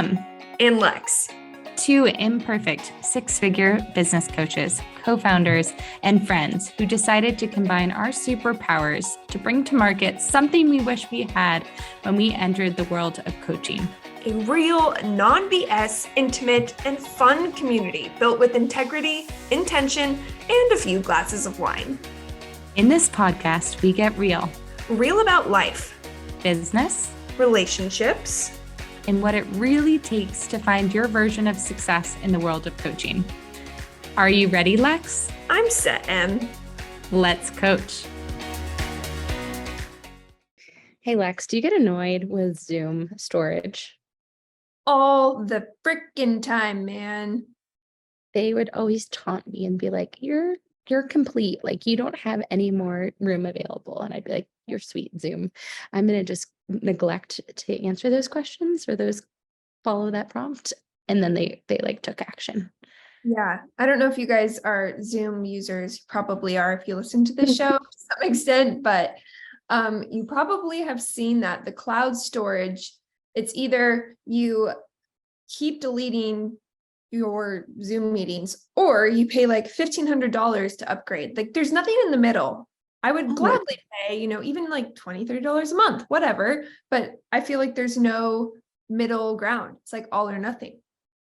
Em and Lex. Two imperfect six-figure business coaches, co-founders, and friends who decided to combine our superpowers to bring to market something we wish we had when we entered the world of coaching. A real, non-BS, intimate, and fun community built with integrity, intention, and a few glasses of wine. In this podcast, we get real. Real about life, business, relationships, and what it really takes to find your version of success in the world of coaching. Are you ready, Lex? I'm set, Em. Let's coach. Hey, Lex, do you get annoyed with Zoom storage? All the frickin' time, man. They would always taunt me and be like, you're complete. Like, you don't have any more room available. And I'd be like, you're sweet, Zoom. I'm going to just neglect to answer those questions or follow that prompt. And then they like took action. Yeah. I don't know if you guys are Zoom users. You probably are if you listen to the show to some extent, but you probably have seen that the cloud storage, it's either you keep deleting your Zoom meetings or you pay like $1,500 to upgrade. Like, there's nothing in the middle. I would gladly pay, even like $20, $30 a month, whatever. But I feel like there's no middle ground. It's like all or nothing.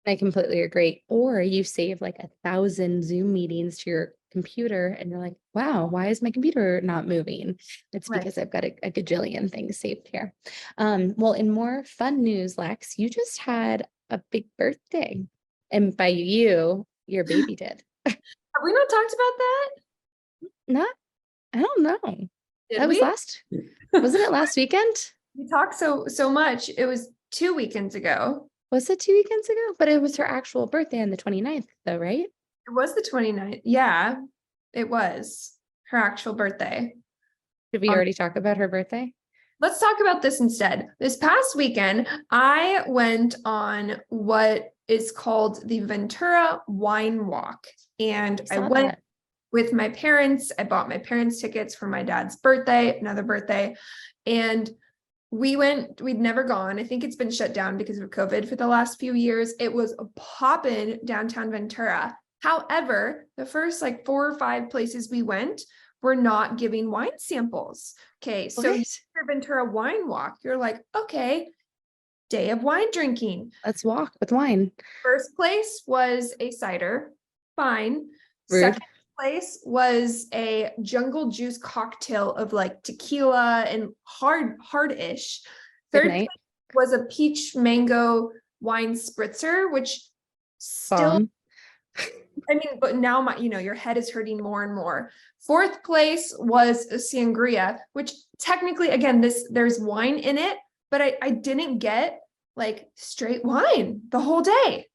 I completely agree. Or you save like 1,000 Zoom meetings to your computer and you're like, wow, why is my computer not moving? It's because I've got a gajillion things saved here. Well, in more fun news, Lex, you just had a big birthday. And by you, your baby did. Have we not talked about that? Not, I don't know. Wasn't it last weekend? We talked so much. It was 2 weekends ago. Was it 2 weekends ago? But it was her actual birthday on the 29th though, right? It was the 29th. Yeah, it was her actual birthday. Did we already talk about her birthday? Let's talk about this instead. This past weekend, I went on what is called the Ventura Wine Walk. And I went with my parents. I bought my parents tickets for my dad's birthday, another birthday. And we'd never gone. I think it's been shut down because of COVID for the last few years. It was poppin' downtown Ventura. However, the first like 4 or 5 places we went were not giving wine samples. Okay, so your Ventura Wine Walk, you're like, okay, day of wine drinking. Let's walk with wine. First place was a cider, fine. Rude. Second place was a jungle juice cocktail of like tequila and hard-ish. Third place was a peach mango wine spritzer, which still, but now your head is hurting more and more. Fourth place was a sangria, which technically, again, there's wine in it, but I didn't get like straight wine the whole day.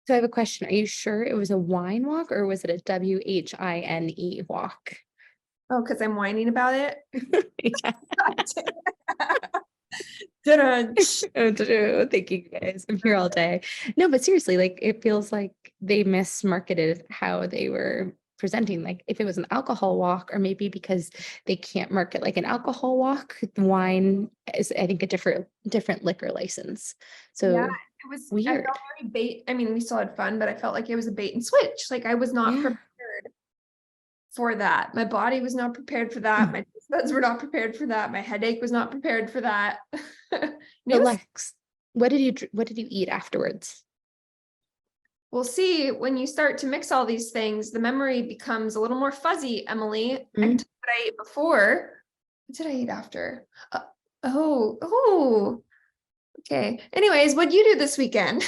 So I have a question. Are you sure it was a wine walk or was it a WHINE walk? Oh, because I'm whining about it. Thank you guys. I'm here all day. No, but seriously, like it feels like they mismarketed how they were presenting. Like if it was an alcohol walk, or maybe because they can't market like an alcohol walk, wine is, I think, a different liquor license. So yeah, it was weird. I felt very bait. I mean, we still had fun, but I felt like it was a bait and switch. Like I was not prepared for that. My body was not prepared for that. My taste buds were not prepared for that. My headache was not prepared for that. Lex, what did you eat afterwards? We'll see, when you start to mix all these things, the memory becomes a little more fuzzy, Emily. I can tell you what I ate before. What did I eat after? Okay. Anyways, what'd you do this weekend?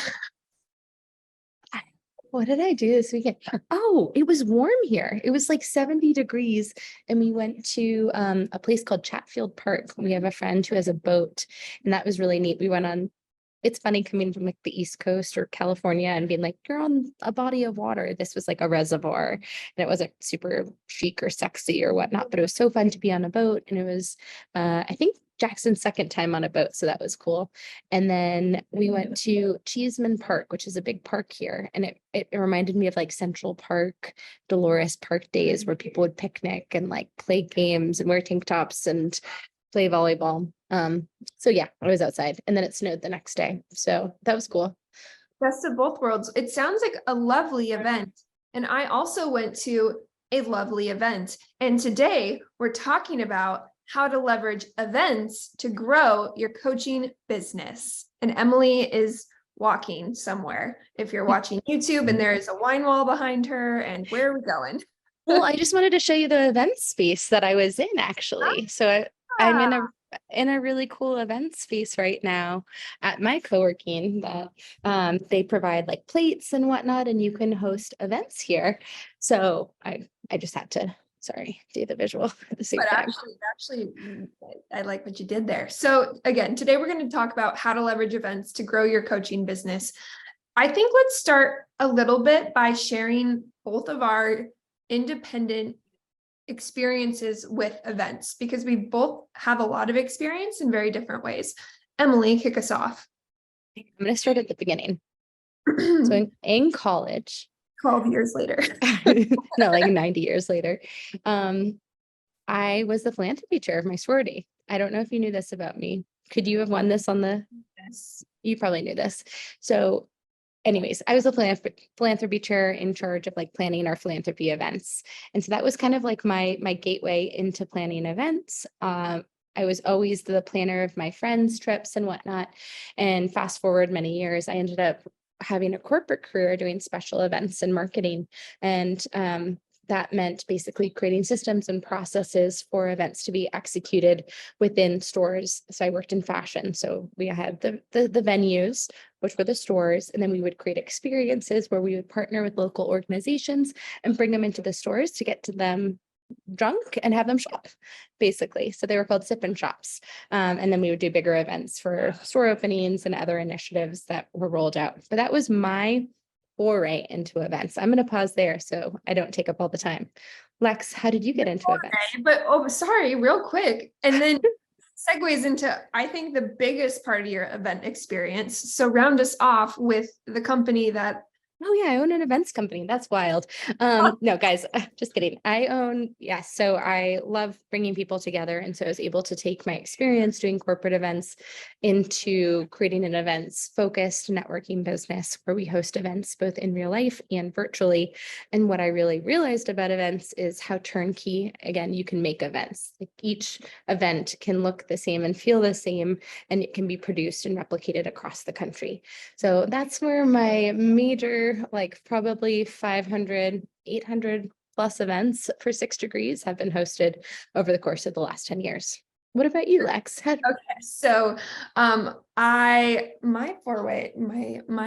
What did I do this weekend? Oh, it was warm here. It was like 70 degrees. And we went to a place called Chatfield Park. We have a friend who has a boat, and that was really neat. We went on. It's funny coming from like the East Coast or California and being like, you're on a body of water. This was like a reservoir, and it wasn't super chic or sexy or whatnot, but it was so fun to be on a boat. And it was, I think, Jackson's second time on a boat, so that was cool. And then we went to Cheeseman Park, which is a big park here, and it reminded me of like Central Park, Dolores Park days where people would picnic and like play games and wear tank tops and play volleyball. So yeah, I was outside, and then it snowed the next day. So that was cool. Best of both worlds. It sounds like a lovely event. And I also went to a lovely event. And today we're talking about how to leverage events to grow your coaching business. And Emily is walking somewhere. If you're watching YouTube and there is a wine wall behind her, and where are we going? Well, I just wanted to show you the event space that I was in, actually. So I'm in a really cool event space right now at my co-working that they provide like plates and whatnot, and you can host events here. So I just had to, sorry, do the visual at the same But time. actually, I like what you did there. So again, today we're going to talk about how to leverage events to grow your coaching business. I think let's start a little bit by sharing both of our independent experiences with events, because we both have a lot of experience in very different ways. Emily, kick us off. I'm going to start at the beginning. So in college, 12 years later. no, like 90 years later, I was the philanthropy chair of my sorority. I don't know if you knew this about me. Could you have won this on the? Yes. You probably knew this. So anyways, I was a philanthropy chair in charge of like planning our philanthropy events. And so that was kind of like my gateway into planning events. I was always the planner of my friends' trips and whatnot. And fast forward many years, I ended up having a corporate career doing special events and marketing. And that meant basically creating systems and processes for events to be executed within stores. So I worked in fashion. So we had the venues, which were the stores, and then we would create experiences where we would partner with local organizations and bring them into the stores to get to them drunk and have them shop, basically. So they were called sip and shops. And then we would do bigger events for store openings and other initiatives that were rolled out. But that was my foray into events. I'm going to pause there so I don't take up all the time. Lex, how did you get into events? But sorry, real quick. And then segues into, I think, the biggest part of your event experience. So round us off with the company that. Oh yeah, I own an events company. That's wild. No, guys, just kidding. So I love bringing people together. And so I was able to take my experience doing corporate events into creating an events focused networking business where we host events both in real life and virtually. And what I really realized about events is how turnkey, again, you can make events. Like each event can look the same and feel the same, and it can be produced and replicated across the country. So that's where my major, like probably 500, 800 plus events for 6 degrees have been hosted over the course of the last 10 years. What about you, Lex? Okay, so my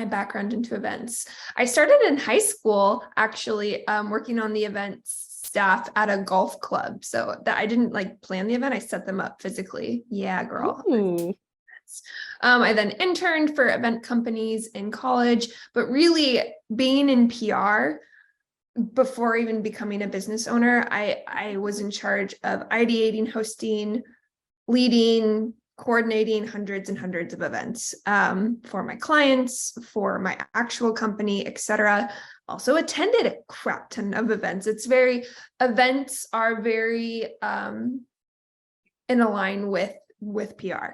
background into events, I started in high school, actually, working on the events staff at a golf club. So that I didn't like plan the event, I set them up physically. Yeah, girl. Ooh. I then interned for event companies in college, but really being in PR before even becoming a business owner, I was in charge of ideating, hosting, leading, coordinating hundreds and hundreds of events for my clients, for my actual company, etc. Also attended a crap ton of events. Events are very in align with PR.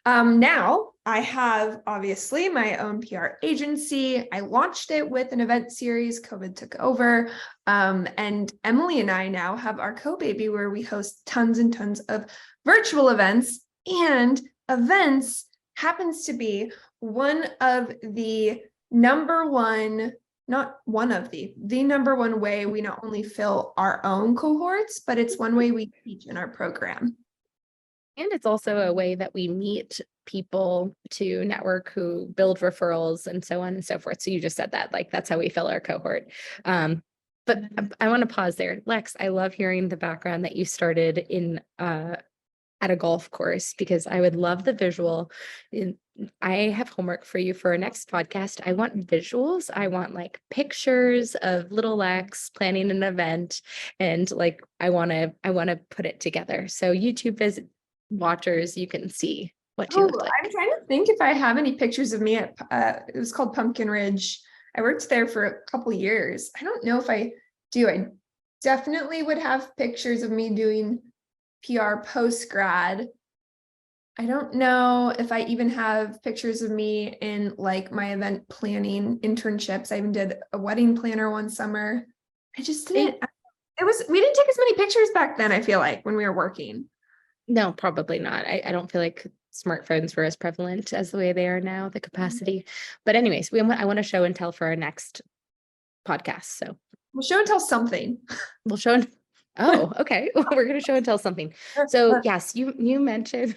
Now I have obviously my own PR agency. I launched it with an event series. COVID took over. And Emily and I now have our co-baby where we host tons and tons of virtual events, and events happens to be one of the number one, not one of the number one way we not only fill our own cohorts, but it's one way we teach in our program. And it's also a way that we meet people to network who build referrals and so on and so forth. So you just said that, like, that's how we fill our cohort. But I want to pause there. Lex, I love hearing the background that you started in at a golf course, because I would love the visual. I have homework for you for our next podcast. I want visuals. I want like pictures of little Lex planning an event, and like I want to put it together. So YouTube watchers, you can see what you look like. I'm trying to think if I have any pictures of me at it was called Pumpkin Ridge. I worked there for a couple years. I don't know if I do. I definitely would have pictures of me doing PR post grad. I don't know if I even have pictures of me in like my event planning internships. I even did a wedding planner one summer. I just didn't, we didn't take as many pictures back then, I feel like, when we were working. No, probably not. I don't feel like smartphones were as prevalent as the way they are now, the capacity. But anyways, I want to show and tell for our next podcast. So We'll show and tell something. we'll show. Oh, okay. Well, we're going to show and tell something. So yes, you mentioned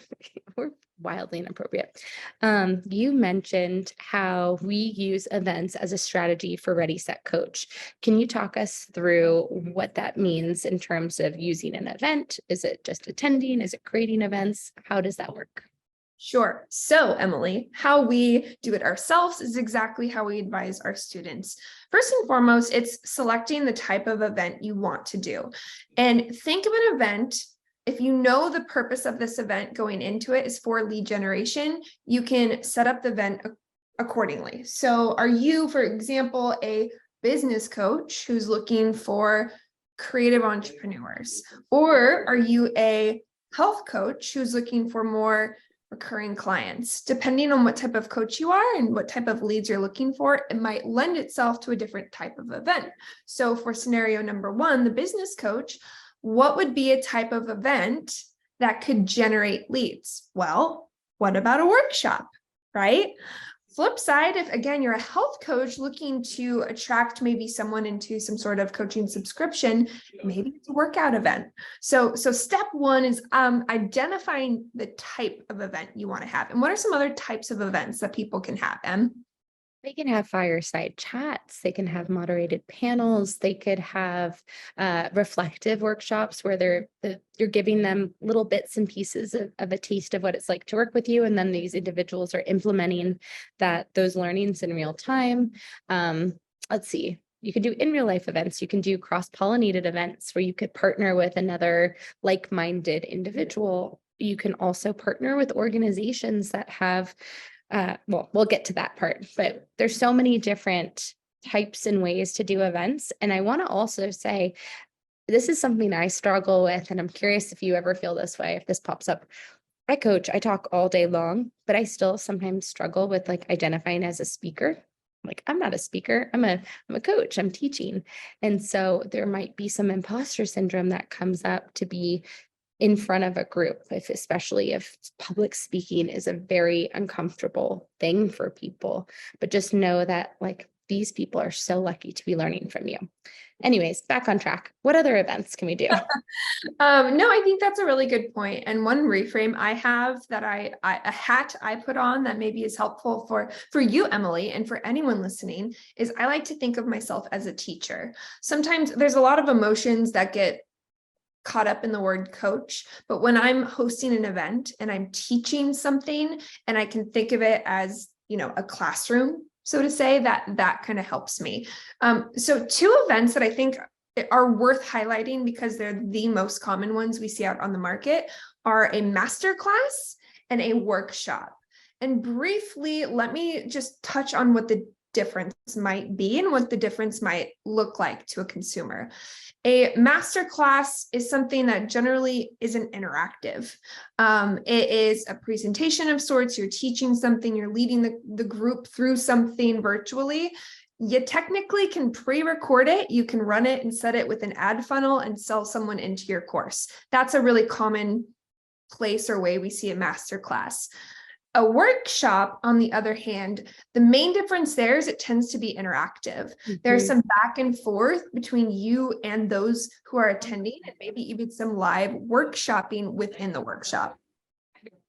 we're wildly inappropriate. You mentioned how we use events as a strategy for Ready Set Coach. Can you talk us through what that means in terms of using an event? Is it just attending? Is it creating events? How does that work? Sure. So, Emily, how we do it ourselves is exactly how we advise our students. First and foremost, it's selecting the type of event you want to do. And think of an event. If you know the purpose of this event going into it is for lead generation, you can set up the event accordingly. So, are you, for example, a business coach who's looking for creative entrepreneurs? Or are you a health coach who's looking for more recurring clients? Depending on what type of coach you are and what type of leads you're looking for, it might lend itself to a different type of event. So for scenario number one, the business coach, what would be a type of event that could generate leads? Well, what about a workshop, right? Flip side, if again, you're a health coach looking to attract maybe someone into some sort of coaching subscription, maybe it's a workout event. So step one is identifying the type of event you want to have. And what are some other types of events that people can have, Em? They can have fireside chats. They can have moderated panels. They could have reflective workshops where you're giving them little bits and pieces of a taste of what it's like to work with you, and then these individuals are implementing those learnings in real time. Let's see. You can do in real life events. You can do cross-pollinated events where you could partner with another like-minded individual. You can also partner with organizations that have well, we'll get to that part, but there's so many different types and ways to do events. And I want to also say, this is something I struggle with, and I'm curious if you ever feel this way, if this pops up. I coach, I talk all day long, but I still sometimes struggle with like identifying as a speaker. Like, I'm not a speaker, I'm a coach, I'm teaching. And so there might be some imposter syndrome that comes up to be in front of a group, especially if public speaking is a very uncomfortable thing for people. But just know that like these people are so lucky to be learning from you. Anyways, back on track. What other events can we do? No, I think that's a really good point. And one reframe I have that a hat I put on that maybe is helpful for you, Emily, and for anyone listening is I like to think of myself as a teacher. Sometimes there's a lot of emotions that get caught up in the word coach, but when I'm hosting an event and I'm teaching something and I can think of it as, a classroom, so to say, that kind of helps me. So two events that I think are worth highlighting because they're the most common ones we see out on the market are a masterclass and a workshop. And briefly, let me just touch on what the difference might be and what the difference might look like to a consumer. A masterclass is something that generally isn't interactive. It is a presentation of sorts. You're teaching something, you're leading the group through something virtually. You technically can pre-record it. You can run it and set it with an ad funnel and sell someone into your course. That's a really common place or way we see a masterclass. A workshop, on the other hand, the main difference there is it tends to be interactive. There's some back and forth between you and those who are attending, and maybe even some live workshopping within the workshop.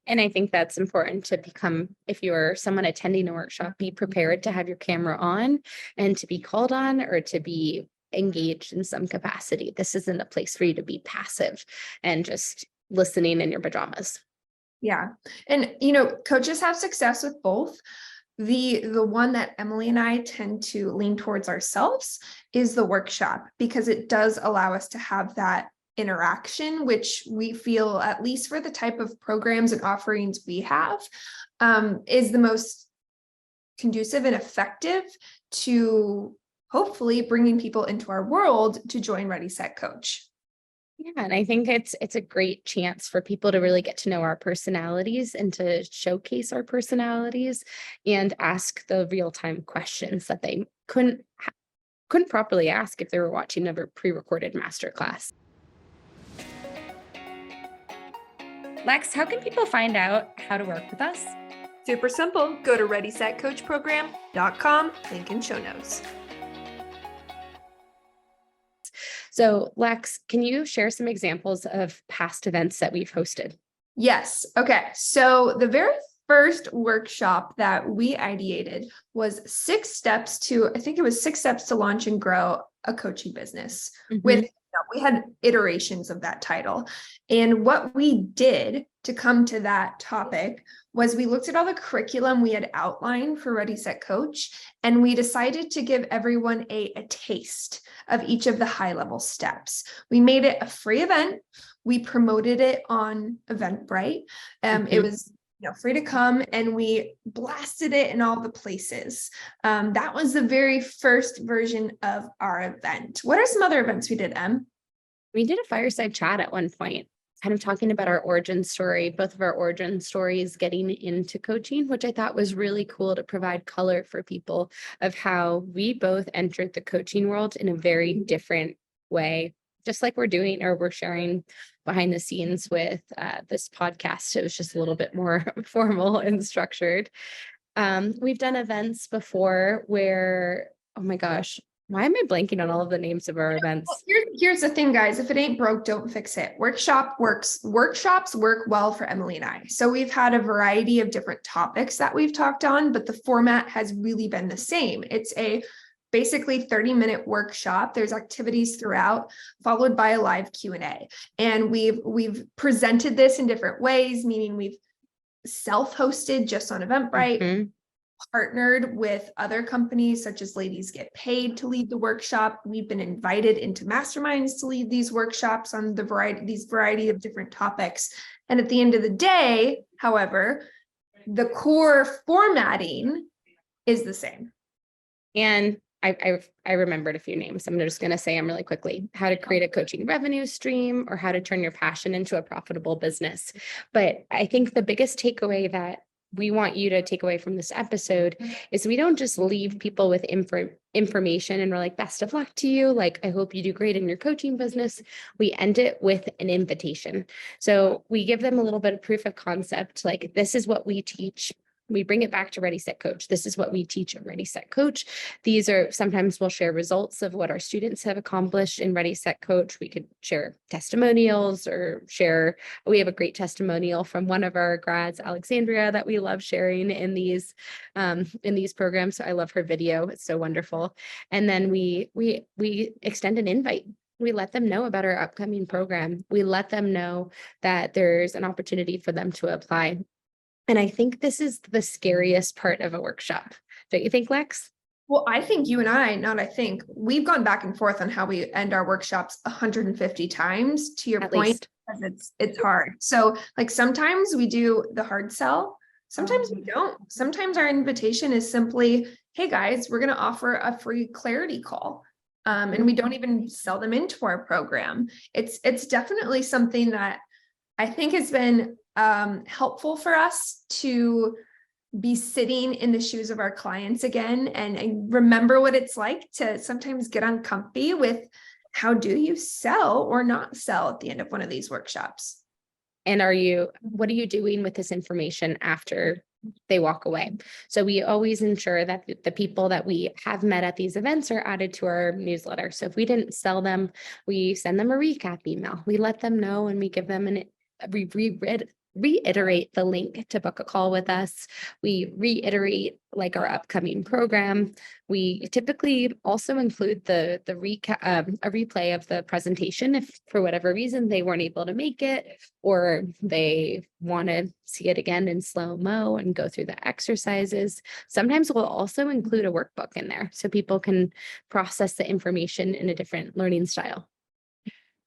And I think that's important to become, if you're someone attending a workshop, be prepared to have your camera on and to be called on or to be engaged in some capacity. This isn't a place for you to be passive and just listening in your pajamas. Yeah. And, coaches have success with both. The one that Emily and I tend to lean towards ourselves is the workshop because it does allow us to have that interaction, which we feel, at least for the type of programs and offerings we have, is the most conducive and effective to hopefully bringing people into our world to join Ready, Set, Coach. Yeah, and I think it's a great chance for people to really get to know our personalities and to showcase our personalities and ask the real-time questions that they couldn't properly ask if they were watching a pre-recorded masterclass. Lex, how can people find out how to work with us? Super simple. Go to readysetcoachprogram.com, link in show notes. So, Lex, can you share some examples of past events that we've hosted? Yes. Okay. So the very first workshop that we ideated was I think it was 6 steps to launch and grow a coaching business. We had iterations of that title. And what we did to come to that topic was we looked at all the curriculum we had outlined for Ready, Set, Coach, and we decided to give everyone a taste of each of the high level steps. We made it a free event. We promoted it on Eventbrite. It was free to come, and we blasted it in all the places. That was the very first version of our event. What are some other events we did, Em? We did a fireside chat at one point, kind of talking about our origin story, both of our origin stories getting into coaching, which I thought was really cool to provide color for people of how we both entered the coaching world in a very different way, just like we're sharing behind the scenes with this podcast. It was just a little bit more formal and structured. We've done events before where, oh my gosh, why am I blanking on all of the names of our events? Well, here's the thing, guys. If it ain't broke, don't fix it. Workshops work well for Emily and I. So we've had a variety of different topics that we've talked on, but the format has really been the same. It's a basically 30-minute workshop. There's activities throughout, followed by a live Q&A. And we've presented this in different ways, meaning we've self-hosted just on Eventbrite, partnered with other companies such as Ladies Get Paid to lead the workshop. We've been invited into masterminds to lead these workshops on these variety of different topics. And at the end of the day, however, the core formatting is the same. And I remembered a few names. I'm just going to say them really quickly: how to create a coaching revenue stream, or how to turn your passion into a profitable business. But I think the biggest takeaway that we want you to take away from this episode is we don't just leave people with information and we're like, best of luck to you. Like, I hope you do great in your coaching business. We end it with an invitation. So we give them a little bit of proof of concept. Like, this is what we teach. We bring it back to Ready, Set, Coach. This is what we teach at Ready, Set, Coach. Sometimes we'll share results of what our students have accomplished in Ready, Set, Coach. We could share testimonials we have a great testimonial from one of our grads, Alexandria, that we love sharing in these programs. So I love her video. It's so wonderful. And then we extend an invite. We let them know about our upcoming program. We let them know that there's an opportunity for them to apply. And I think this is the scariest part of a workshop. Don't you think, Lex? Well, I think we've gone back and forth on how we end our workshops 150 times, to your point, because it's hard. So like sometimes we do the hard sell, sometimes we don't. Sometimes our invitation is simply, hey guys, we're going to offer a free clarity call. And we don't even sell them into our program. It's definitely something that I think has been helpful for us to be sitting in the shoes of our clients again and remember what it's like to sometimes get uncomfy with how do you sell or not sell at the end of one of these workshops. And what are you doing with this information after they walk away? So we always ensure that the people that we have met at these events are added to our newsletter. So if we didn't sell them, we send them a recap email. We let them know, and we give them reiterate the link to book a call with us. We reiterate like our upcoming program. We typically also include the recap, a replay of the presentation if for whatever reason they weren't able to make it, or they want to see it again in slow-mo and go through the exercises. Sometimes we'll also include a workbook in there so people can process the information in a different learning style.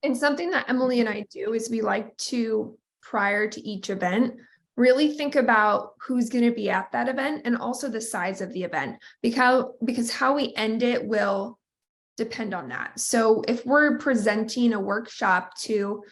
And something that Emily and I do is we like to, prior to each event, really think about who's going to be at that event and also the size of the event, because how we end it will depend on that. So if we're presenting a workshop to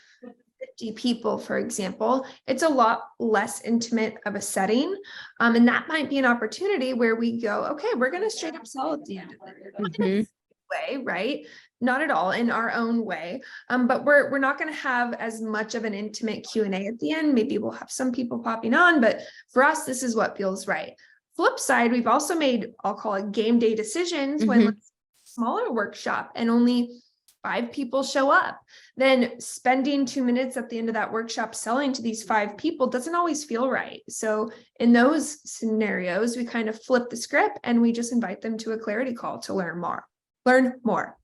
50 people, for example, it's a lot less intimate of a setting. And that might be an opportunity where we go, okay, we're going to straight up sell at the end of it. Not in a way, right? Not at all, in our own way. But we're not going to have as much of an intimate Q&A at the end. Maybe we'll have some people popping on, but for us, this is what feels right. Flip side, we've also made, I'll call it game day decisions when let's smaller workshop and only 5 people show up. Then spending 2 minutes at the end of that workshop selling to these 5 people doesn't always feel right. So in those scenarios, we kind of flip the script and we just invite them to a clarity call to learn more.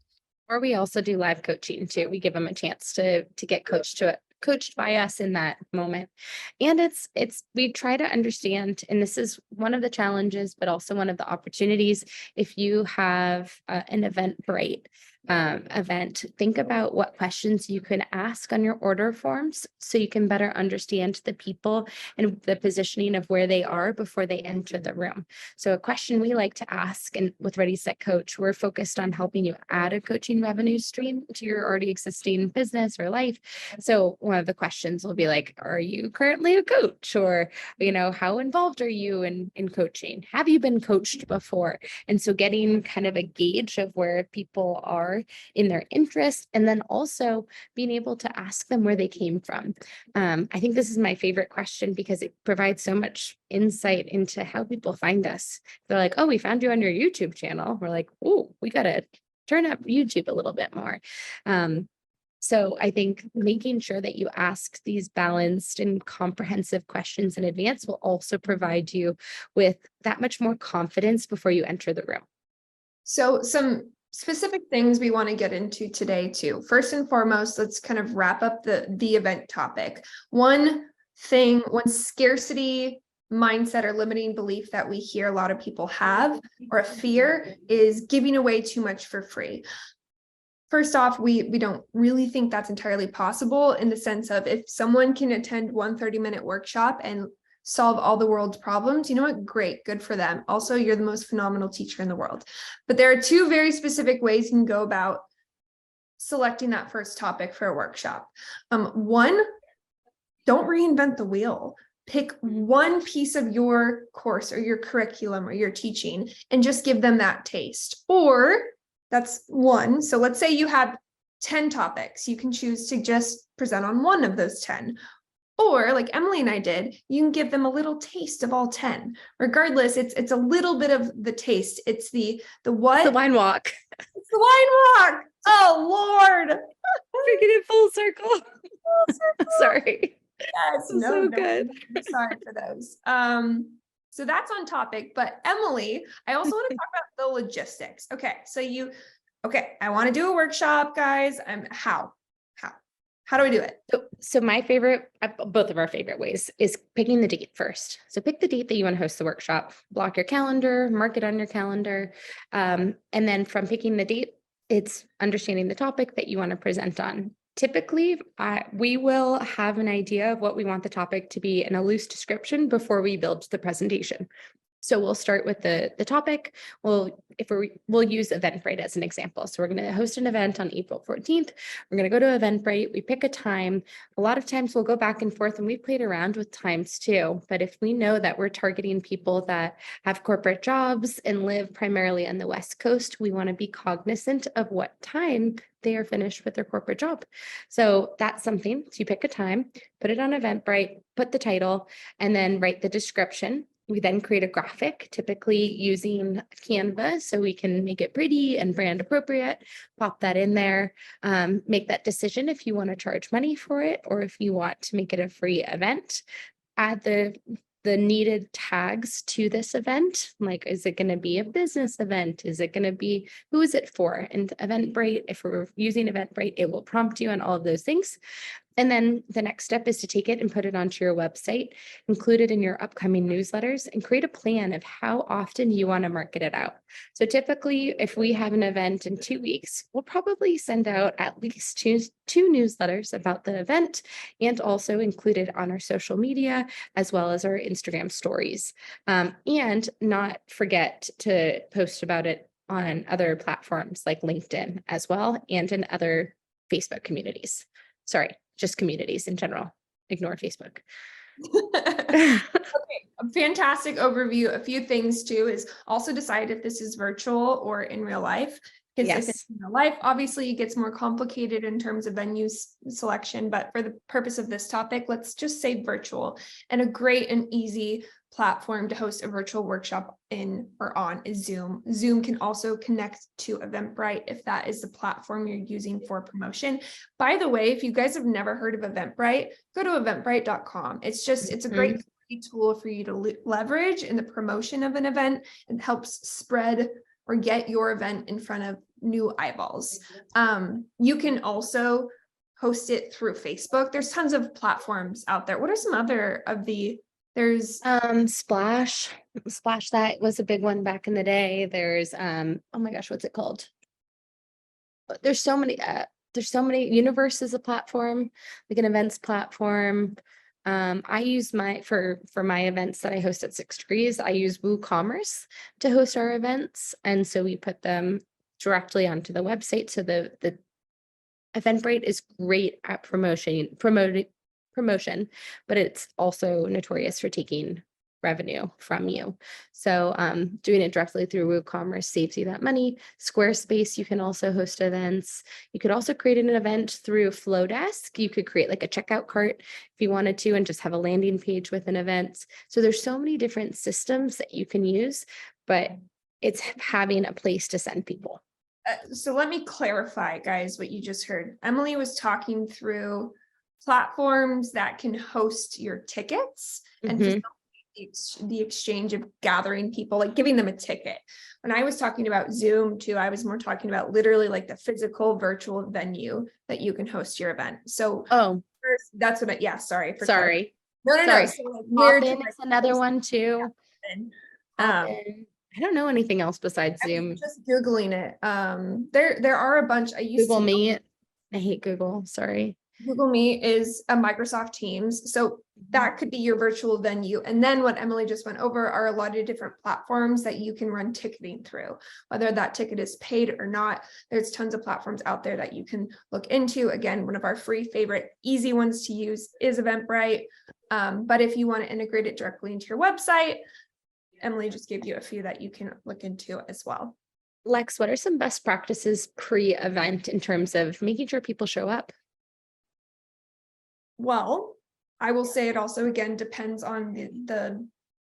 Or we also do live coaching too. We give them a chance to get coached by us in that moment. And we try to understand, and this is one of the challenges, but also one of the opportunities. If you have an Eventbrite event, think about what questions you can ask on your order forms so you can better understand the people and the positioning of where they are before they enter the room. So a question we like to ask, and with Ready Set Coach, we're focused on helping you add a coaching revenue stream to your already existing business or life. So one of the questions will be like, are you currently a coach? Or, how involved are you in coaching? Have you been coached before? And so getting kind of a gauge of where people are in their interest, and then also being able to ask them where they came from. I think this is my favorite question because it provides so much insight into how people find us. They're like, oh, we found you on your YouTube channel. We're like, oh, we got to turn up YouTube a little bit more. So I think making sure that you ask these balanced and comprehensive questions in advance will also provide you with that much more confidence before you enter the room. So some specific things we want to get into today too. First and foremost, let's kind of wrap up the event topic. One scarcity mindset or limiting belief that we hear a lot of people have, or a fear, is giving away too much for free. First off, we don't really think that's entirely possible, in the sense of, if someone can attend one 30-minute workshop and solve all the world's problems, you know what? Great, good for them. Also, you're the most phenomenal teacher in the world. But there are 2 very specific ways you can go about selecting that first topic for a workshop. One, don't reinvent the wheel. Pick one piece of your course or your curriculum or your teaching and just give them that taste. Or that's one. So let's say you have 10 topics. You can choose to just present on one of those 10. Or like Emily and I did, you can give them a little taste of all 10. Regardless, it's a little bit of the taste. It's the what? The wine walk. It's the wine walk. Oh, Lord. Bringing it full circle. Sorry. Yes, so good. I'm sorry for those. So that's on topic. But Emily, I also want to talk about the logistics. Okay, so I want to do a workshop, guys. How do we do it? So my favorite, both of our favorite ways, is picking the date first. So pick the date that you want to host the workshop, block your calendar, mark it on your calendar. And then from picking the date, it's understanding the topic that you want to present on. Typically, we will have an idea of what we want the topic to be in a loose description before we build the presentation. So we'll start with the topic. We'll use Eventbrite as an example. So we're going to host an event on April 14th. We're going to go to Eventbrite. We pick a time. A lot of times we'll go back and forth, and we've played around with times too. But if we know that we're targeting people that have corporate jobs and live primarily on the West Coast, we want to be cognizant of what time they are finished with their corporate job. So that's something. So you pick a time, put it on Eventbrite, put the title, and then write the description. We then create a graphic, typically using Canva, so we can make it pretty and brand appropriate, pop that in there, make that decision if you want to charge money for it or if you want to make it a free event. Add the needed tags to this event. Like, is it going to be a business event? Is it going to be, who is it for? And Eventbrite, if we're using Eventbrite, it will prompt you on all of those things. And then the next step is to take it and put it onto your website, include it in your upcoming newsletters, and create a plan of how often you want to market it out. So typically, if we have an event in 2 weeks, we'll probably send out at least two newsletters about the event, and also include it on our social media, as well as our Instagram stories. And not forget to post about it on other platforms like LinkedIn as well, and in other Facebook communities. Sorry, just communities in general. Ignore Facebook. Okay, a fantastic overview. A few things too is also decide if this is virtual or in real life. Because if it's in real life, obviously it gets more complicated in terms of venue selection. But for the purpose of this topic, let's just say virtual. And a great and easy platform to host a virtual workshop in or on is Zoom. Zoom can also connect to Eventbrite if that is the platform you're using for promotion. By the way, if you guys have never heard of Eventbrite, go to eventbrite.com. It's a great tool for you to leverage in the promotion of an event. It helps spread or get your event in front of new eyeballs. You can also host it through Facebook. There's tons of platforms out there. What are some other of there's Splash that was a big one back in the day. There's oh my gosh, what's it called? There's so many Universe is a platform, like an events platform. I use for my events that I host at 6 Degrees, I use WooCommerce to host our events. And so we put them directly onto the website. So the Eventbrite is great at promotion, but it's also notorious for taking revenue from you. So doing it directly through WooCommerce saves you that money. Squarespace, you can also host events. You could also create an event through Flowdesk. You could create like a checkout cart if you wanted to, and just have a landing page with an event. So there's so many different systems that you can use, but it's having a place to send people. So let me clarify, guys, what you just heard. Emily was talking through platforms that can host your tickets and the exchange of gathering people, like giving them a ticket. When I was talking about Zoom too, I was more talking about literally like the physical virtual venue that you can host your event. So first, that's what sorry. No. So like where to is another one too. I don't know anything else besides Zoom. Just Googling it. There are a bunch. I used Google Meet. I hate Google. Sorry. Google Meet is a Microsoft Teams. So that could be your virtual venue. And then what Emily just went over are a lot of different platforms that you can run ticketing through, whether that ticket is paid or not. There's tons of platforms out there that you can look into. Again, one of our free favorite easy ones to use is Eventbrite. But if you want to integrate it directly into your website, Emily just gave you a few that you can look into as well. Lex, what are some best practices pre-event in terms of making sure people show up? Well, I will say it also, again, depends on the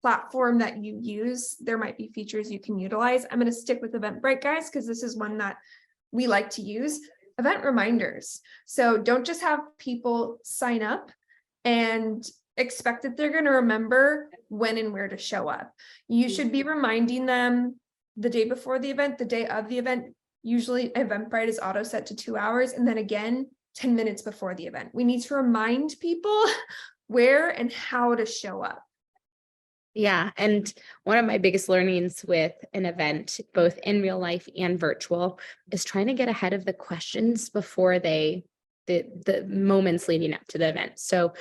platform that you use. There might be features you can utilize. I'm going to stick with Eventbrite, guys, because this is one that we like to use. Event reminders. So don't just have people sign up and expect that they're going to remember when and where to show up. You should be reminding them the day before the event, the day of the event. Usually Eventbrite is auto set to 2 hours, and then again 10 minutes before the event. We need to remind people where and how to show up. Yeah. And one of my biggest learnings with an event, both in real life and virtual, is trying to get ahead of the questions before the moments leading up to the event. So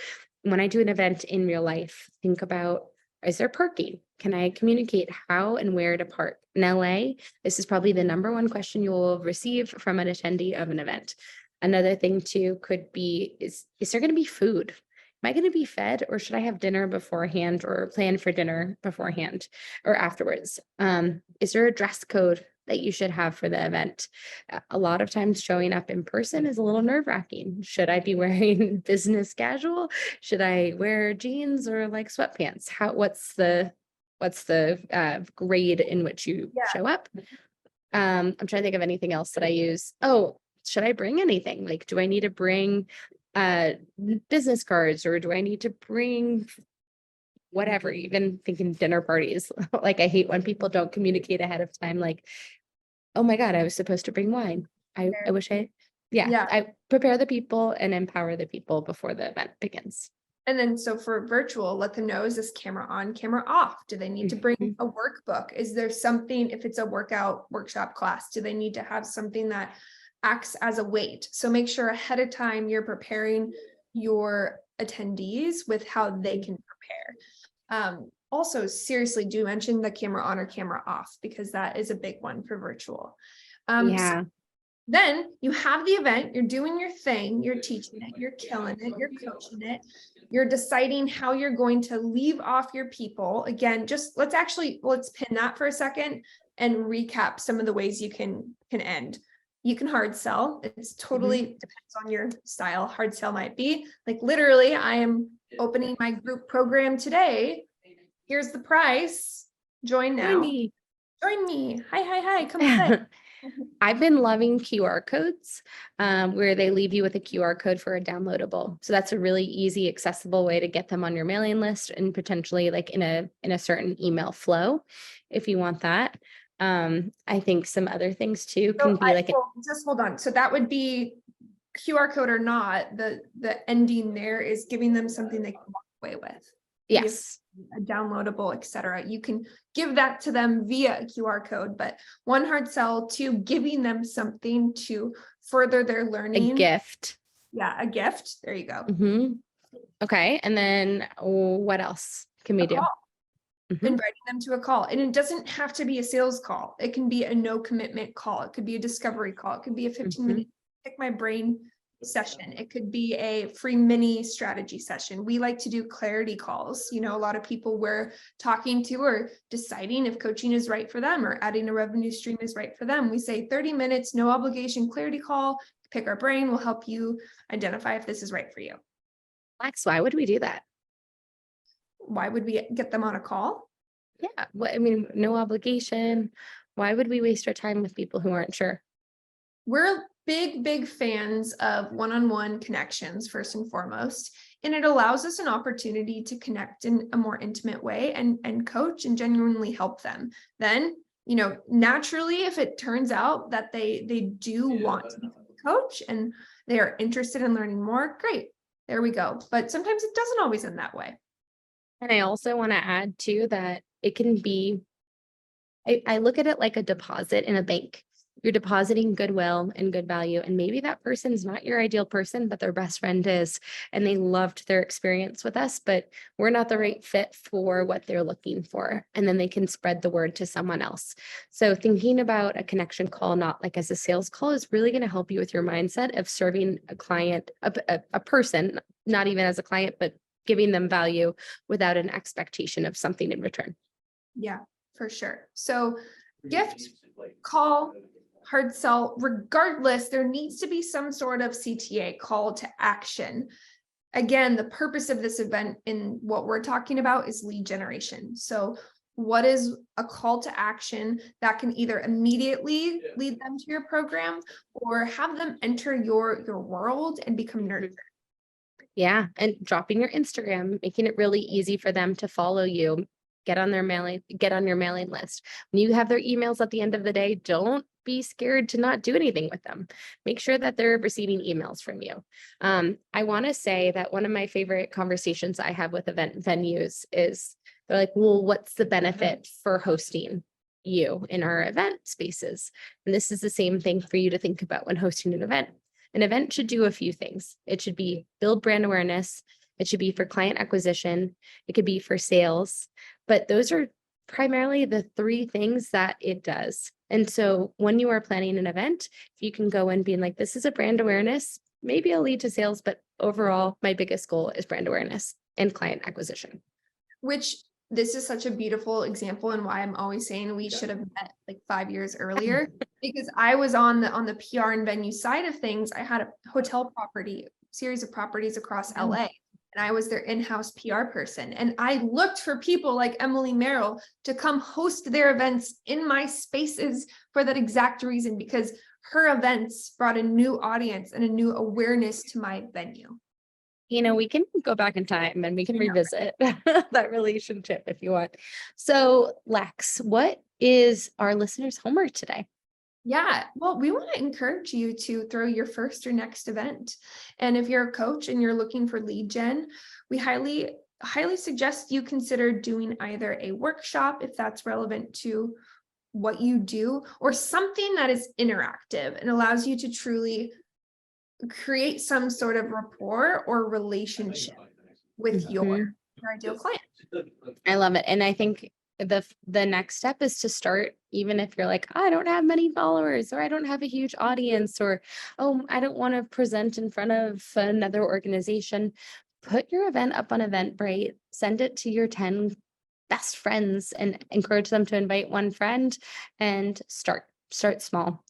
when I do an event in real life, think about, is there parking? Can I communicate how and where to park? In LA, this is probably the #1 question you will receive from an attendee of an event. Another thing too could be, is there going to be food? Am I going to be fed, or should I have dinner beforehand or plan for dinner beforehand or afterwards? Is there a dress code that you should have for the event? A lot of times showing up in person is a little nerve-wracking. Should I be wearing business casual? Should I wear jeans or like sweatpants? What's the grade in which you show up? I'm trying to think of anything else that I use. Oh, should I bring anything? Like, do I need to bring business cards, or do I need to bring whatever? Even thinking dinner parties, like I hate when people don't communicate ahead of time, like, oh my God, I was supposed to bring wine. I wish I prepare the people and empower the people before the event begins. And then so for virtual, let them know, is this camera on, camera off? Do they need to bring a workbook? Is there something, if it's a workshop class, do they need to have something that acts as a weight? So make sure ahead of time you're preparing your attendees with how they can prepare. also seriously do mention the camera on or camera off, because that is a big one for virtual. So then you have the event, you're doing your thing, you're teaching it, you're killing it, you're coaching it, you're deciding how you're going to leave off your people. Again, just let's pin that for a second and recap some of the ways you can end. You can hard sell. It's totally depends on your style. Hard sell might be like, literally, I am opening my group program today. Here's the price. Join now. Join me. Hi. Come play. I've been loving QR codes where they leave you with a QR code for a downloadable. So that's a really easy, accessible way to get them on your mailing list and potentially like in a certain email flow if you want that. I think some other things too can be just hold on. So that would be QR code or not, the ending there is giving them something they can walk away with. Yes. A downloadable, etc. You can give that to them via a QR code, but one, hard sell, two, giving them something to further their learning. A gift. Yeah, a gift. There you go. Okay. And then what else can we do? Inviting them to a call. And it doesn't have to be a sales call. It can be a no commitment call. It could be a discovery call. It could be a 15-minute pick my brain session. It could be a free mini strategy session. We like to do clarity calls. You know, a lot of people we're talking to or deciding if coaching is right for them or adding a revenue stream is right for them. We say 30 minutes, no obligation clarity call, pick our brain. We'll help you identify if this is right for you. Lex, why would we do that? Why would we get them on a call? Yeah. I mean, no obligation. Why would we waste our time with people who aren't sure? We're big fans of one-on-one connections, first and foremost, and it allows us an opportunity to connect in a more intimate way and coach and genuinely help them. Then, you know, naturally, if it turns out that they do want to become a coach and they are interested in learning more, great, there we go. But sometimes it doesn't always end that way. And I also want to add too that it can be, I look at it like a deposit in a bank. You're depositing goodwill and good value. And maybe that person's not your ideal person, but their best friend is, and they loved their experience with us, but we're not the right fit for what they're looking for. And then they can spread the word to someone else. So thinking about a connection call, not like as a sales call, is really going to help you with your mindset of serving a client, a person, not even as a client, but giving them value without an expectation of something in return. Yeah, for sure. So gift, call, hard sell, regardless, there needs to be some sort of CTA, call to action. Again, the purpose of this event in what we're talking about is lead generation. So what is a call to action that can either immediately lead them to your program or have them enter your world and become nurtured? Yeah. And dropping your Instagram, making it really easy for them to follow you, get on your mailing list. When you have their emails at the end of the day, don't be scared to not do anything with them. Make sure that they're receiving emails from you. I want to say that one of my favorite conversations I have with event venues is they're like, well, what's the benefit for hosting you in our event spaces? And this is the same thing for you to think about when hosting an event. An event should do a few things. It should be build brand awareness. It should be for client acquisition. It could be for sales, but those are primarily the three things that it does. And so when you are planning an event, if you can go and being like, this is a brand awareness, maybe it'll lead to sales, but overall, my biggest goal is brand awareness and client acquisition. Which this is such a beautiful example and why I'm always saying we should have met like 5 years earlier, because I was on the PR and venue side of things. I had a hotel series of properties across LA, and I was their in-house PR person. And I looked for people like Emily Merrell to come host their events in my spaces for that exact reason, because her events brought a new audience and a new awareness to my venue. You know, we can go back in time and we can revisit that relationship if you want. So Lex, what is our listeners' homework today? Yeah, well, we want to encourage you to throw your first or next event. And if you're a coach and you're looking for lead gen, we highly suggest you consider doing either a workshop, if that's relevant to what you do, or something that is interactive and allows you to truly create some sort of rapport or relationship with your your ideal client. I love it. And I think the next step is to start, even if you're like, I don't have many followers, or I don't have a huge audience, or, oh, I don't want to present in front of another organization. Put your event up on Eventbrite, send it to your 10 best friends and encourage them to invite one friend and start small.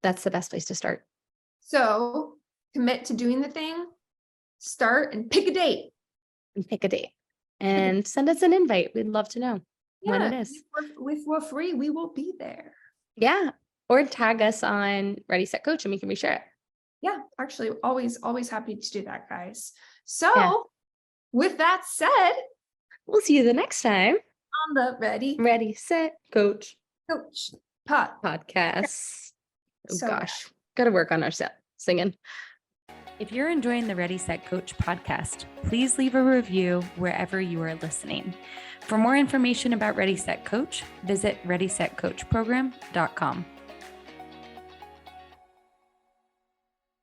That's the best place to start. So commit to doing the thing, start and pick a date. And send us an invite. We'd love to know when it is. If we're free, we will be there. Yeah. Or tag us on Ready, Set, Coach and we can reshare it. Yeah, actually, always happy to do that, guys. So with that said, we'll see you the next time on the Ready, Set, Coach podcast. Oh gosh, got to work on our singing. If you're enjoying the Ready, Set, Coach podcast, please leave a review wherever you are listening. For more information about Ready, Set, Coach, visit readysetcoachprogram.com.